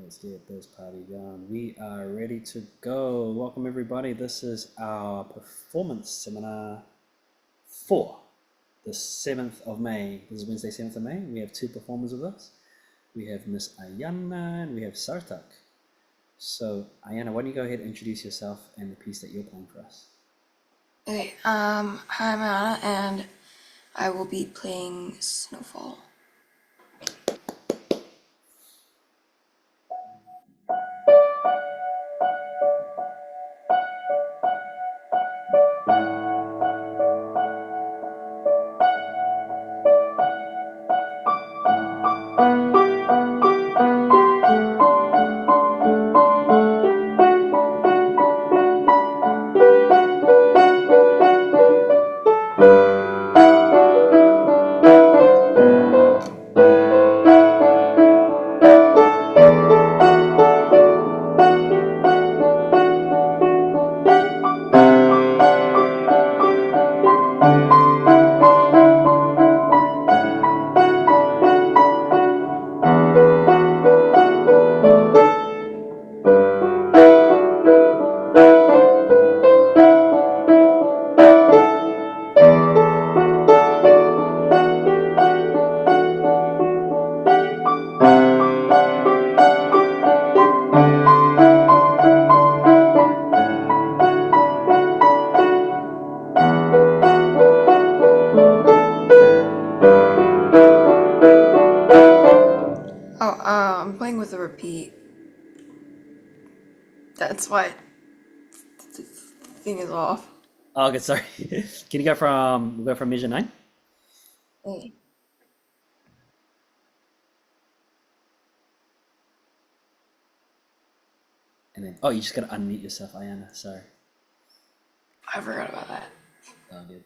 Let's get this party going. We are ready to go. Welcome, everybody. This is our performance seminar for the 7th of May. This is Wednesday, 7th of May. We have two performers with us. We have Miss Ayana and we have Sartak. So, Ayana, why don't you go ahead and introduce yourself and the piece that you're playing for us? Okay, hi, I'm Anna, and I will be playing Snowfall. Oh, I'm playing with a repeat. That's why the thing is off. Oh, okay, sorry. Can you go from measure 9? Hey. And then, oh, you just gotta unmute yourself, Ayana. Sorry. I forgot about that. Oh, good.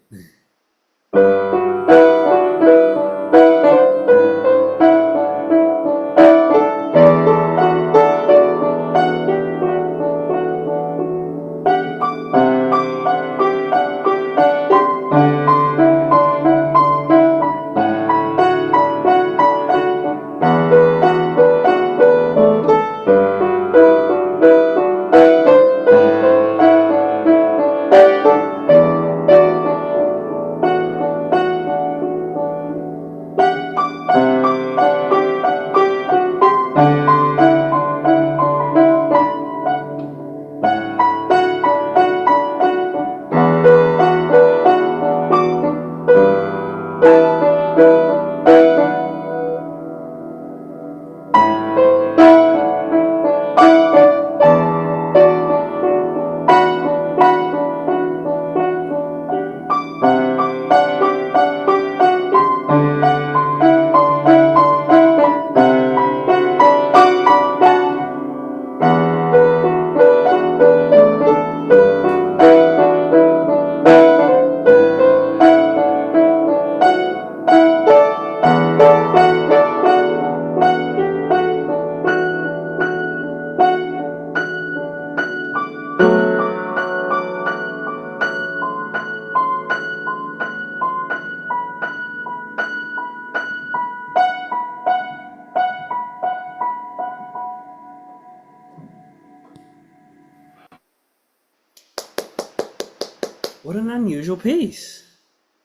What an unusual piece.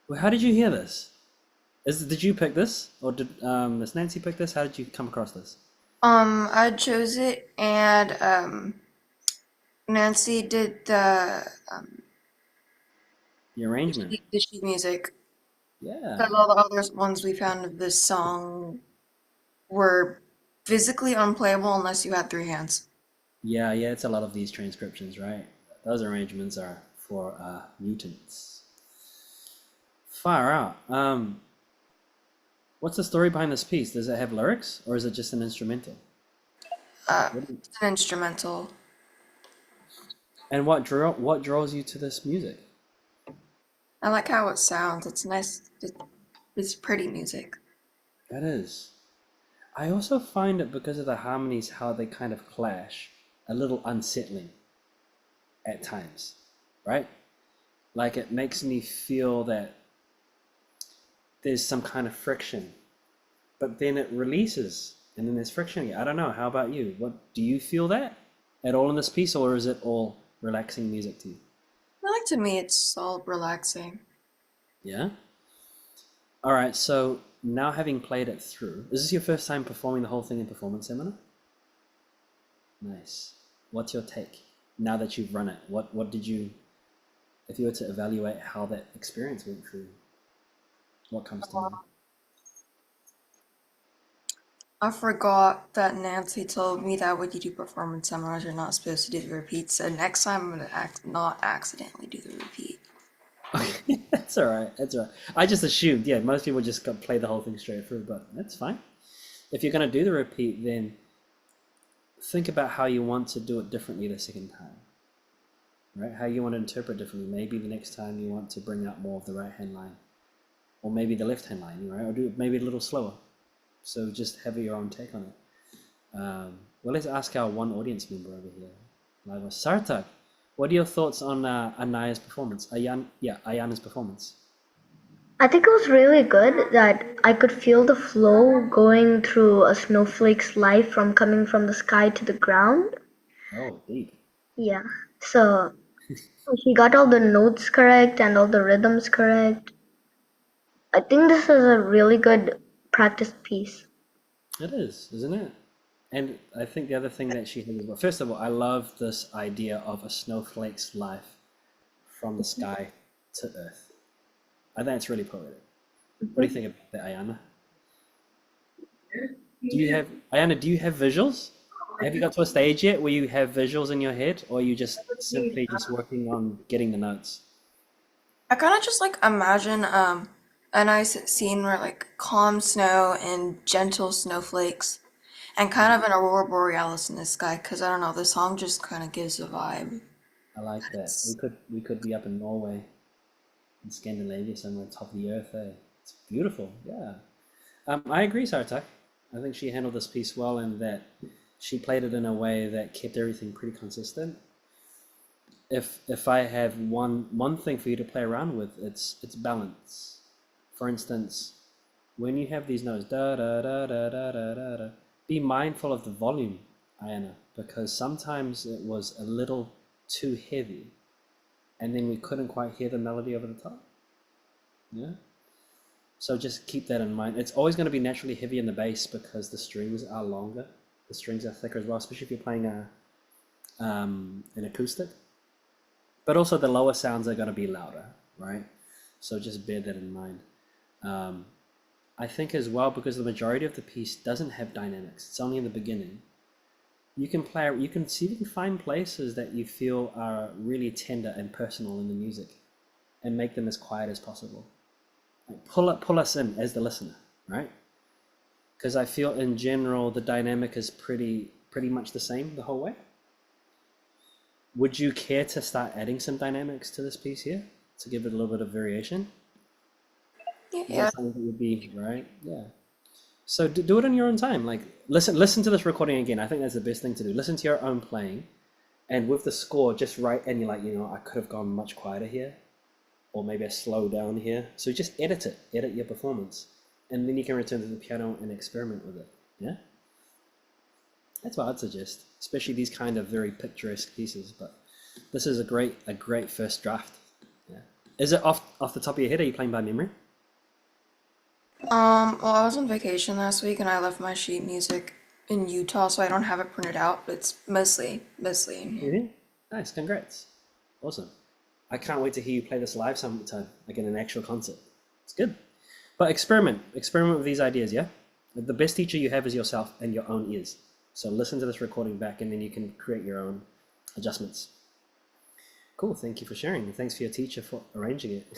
Well, how did you hear this? Did you pick this, or did Miss Nancy pick this? How did you come across this? I chose it, and Nancy did The arrangement. the sheet music. Yeah, Because all the other ones we found of this song were physically unplayable unless you had three hands. yeah. It's a lot of these transcriptions, right? Those arrangements are for mutants. Far out. What's the story behind this piece? Does it have lyrics, or is it just an instrumental? It's an instrumental. And what draws you to this music? I like how it sounds. It's nice. It's pretty music. That is. I also find it because of the harmonies, how they kind of clash, a little unsettling at times, right? Like it makes me feel that there's some kind of friction, but then it releases and then there's friction again. I don't know. How about you? What do you feel that at all in this piece, or is it all relaxing music to you? I like to me, it's all relaxing. Yeah. All right. So now, having played it through, is this your first time performing the whole thing in performance seminar? Nice. What's your take now that you've run it? What did you, if you were to evaluate how that experience went for you, what comes to mind? I forgot that Nancy told me that when you do performance seminars, you're not supposed to do the repeat. So next time I'm gonna not accidentally do the repeat. Okay, that's all right. That's all right. I just assumed, yeah, most people just play the whole thing straight through, but that's fine. If you're going to do the repeat, then think about how you want to do it differently the second time, right? How you want to interpret differently. Maybe the next time you want to bring up more of the right hand line, or maybe the left hand line, right? Or do it maybe a little slower. So just have your own take on it. Well, let's ask our one audience member over here, Liva. Sartak, what are your thoughts on Anaya's performance? Ayana's performance. I think it was really good that I could feel the flow going through a snowflake's life from coming from the sky to the ground. Oh, deep. Yeah. So she got all the notes correct and all the rhythms correct. I think this is a really good practice piece. It is, isn't it? And I think the other thing that she has, well, first of all, I love this idea of a snowflake's life from the sky to earth. I think it's really poetic. What do you think about that, Ayana? Ayana, do you have visuals? Have you got to a stage yet where you have visuals in your head, or are you just simply just working on getting the notes? I kind of just like imagine a nice scene where like calm snow and gentle snowflakes, and kind of an aurora borealis in the sky. Because I don't know, the song just kind of gives a vibe. I like that. We could be up in Norway, in Scandinavia, somewhere on top of the earth. Eh? It's beautiful. Yeah. I agree, Sartak. I think she handled this piece well in that she played it in a way that kept everything pretty consistent. If I have one thing for you to play around with, it's balance. For instance, when you have these notes, da da da da da da da, da, be mindful of the volume, Ayana, because sometimes it was a little too heavy, and then we couldn't quite hear the melody over the top. Yeah. So just keep that in mind. It's always going to be naturally heavy in the bass because the strings are longer. The strings are thicker as well, especially if you're playing an acoustic. But also the lower sounds are going to be louder, right? So just bear that in mind. I think as well, because the majority of the piece doesn't have dynamics. It's only in the beginning. You can see if you can find places that you feel are really tender and personal in the music and make them as quiet as possible. Like pull us in as the listener, right? Because I feel in general the dynamic is pretty much the same the whole way. Would you care to start adding some dynamics to this piece here to give it a little bit of variation? Yeah. That's something that would be right. Yeah. So do it on your own time. Like listen to this recording again. I think that's the best thing to do. Listen to your own playing, and with the score, just write. And you're like, I could have gone much quieter here, or maybe I slow down here. So just edit it. Edit your performance, and then you can return to the piano and experiment with it. Yeah. That's what I'd suggest, especially these kind of very picturesque pieces. But this is a great first draft. Yeah. Is it off the top of your head? Are you playing by memory? Well, I was on vacation last week and I left my sheet music in Utah, so I don't have it printed out, but it's mostly in here. Mm-hmm. Nice, congrats. Awesome. I can't wait to hear you play this live sometime, like in an actual concert. It's good. But experiment with these ideas, yeah? The best teacher you have is yourself and your own ears. So listen to this recording back and then you can create your own adjustments. Cool, thank you for sharing. And thanks for your teacher for arranging it.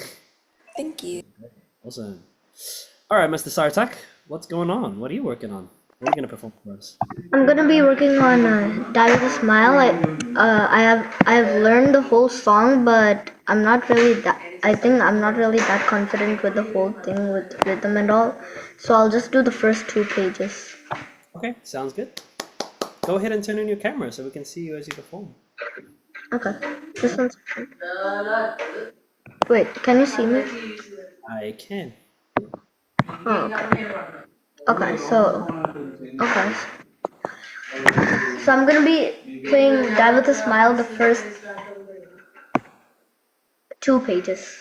Thank you. Awesome. All right, Mr. Sartak, what's going on? What are you working on? What are you going to perform for us? I'm gonna be working on Die with a Smile. I have learned the whole song, but I'm not really that confident with the whole thing with rhythm and all. So I'll just do the first 2 pages. Okay, sounds good. Go ahead and turn on your camera so we can see you as you perform. Okay, this one's fine. Wait, can you see me? I can. Oh, okay. Okay, so Okay. So I'm gonna be playing Die with a Smile the first 2 pages.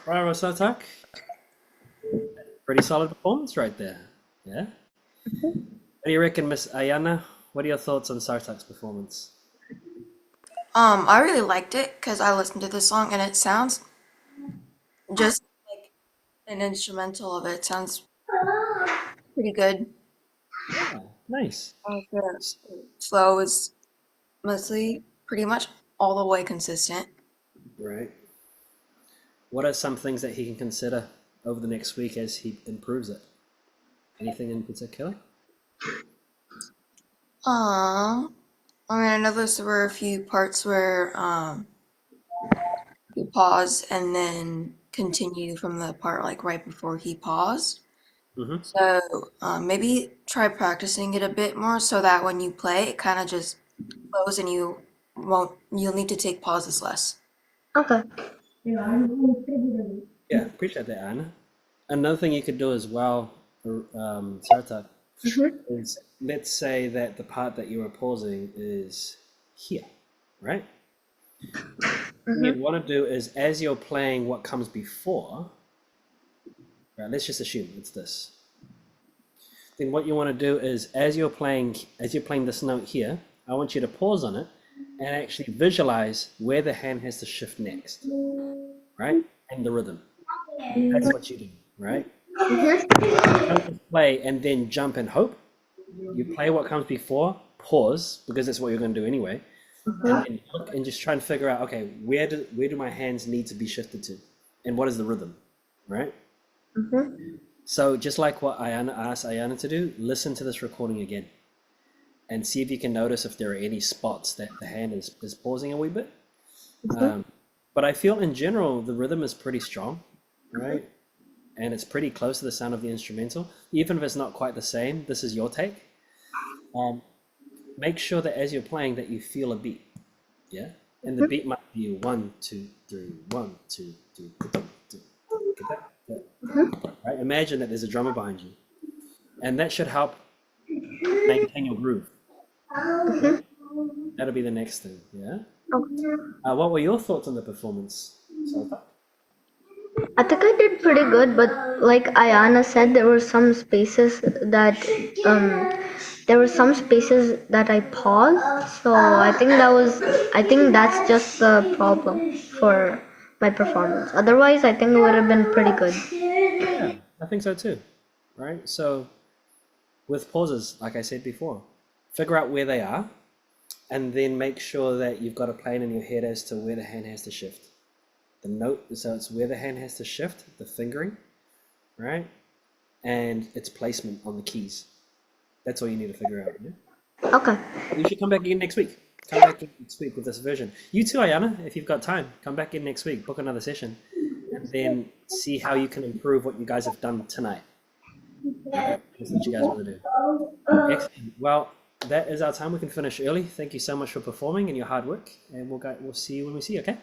Bravo, Sartak. Pretty solid performance right there. Yeah. What do you reckon, Miss Ayana? What are your thoughts on Sartak's performance? I really liked it because I listened to the song and it sounds just like an instrumental of it. Sounds pretty good. Yeah, nice. The flow is mostly pretty much all the way consistent. Right. What are some things that he can consider over the next week as he improves it? Anything in particular? I noticed there were a few parts where you pause and then continue from the part like right before he paused. Mm-hmm. So maybe try practicing it a bit more so that when you play, it kind of just flows and you'll need to take pauses less. Okay. Yeah, appreciate that, Anna. Another thing you could do as well, Sartak, is let's say that the part that you are pausing is here, right? What you'd want to do is as you're playing what comes before, right, let's just assume it's this. Then what you want to do is as you're playing this note here, I want you to pause on it and actually visualize where the hand has to shift next, right? And the rhythm. That's what you do, right? You don't just play and then jump and hope. You play what comes before, pause, because that's what you're going to do anyway, and then look and just try and figure out, okay, where do my hands need to be shifted to, and what is the rhythm, right? So just like what Ayana asked Ayana to do, listen to this recording again, and see if you can notice if there are any spots that the hand is pausing a wee bit. But I feel in general the rhythm is pretty strong, right? And it's pretty close to the sound of the instrumental. Even if it's not quite the same, this is your take. Make sure that as you're playing that you feel a beat, yeah? And the beat might be 1, 2, 3, 1, 2, 3, right? Imagine that there's a drummer behind you. And that should help maintain your groove. That'll be the next thing, yeah? What were your thoughts on the performance, Salta? I think I did pretty good, but like Ayana said, there were some spaces that I paused. So I think that's just the problem for my performance. Otherwise, I think it would have been pretty good. Yeah, I think so too, right? So with pauses, like I said before. Figure out where they are, and then make sure that you've got a plan in your head as to where the hand has to shift. The note, so it's where the hand has to shift, the fingering, right? And its placement on the keys. That's all you need to figure out. Yeah? Okay. You should come back again next week. Come back in next week with this version. You too, Ayana, if you've got time, come back in next week, book another session, and then see how you can improve what you guys have done tonight. That's what you guys want to do. Excellent. Well, that is our time. We can finish early. Thank you so much for performing and your hard work, and we'll see you when we see you. Okay.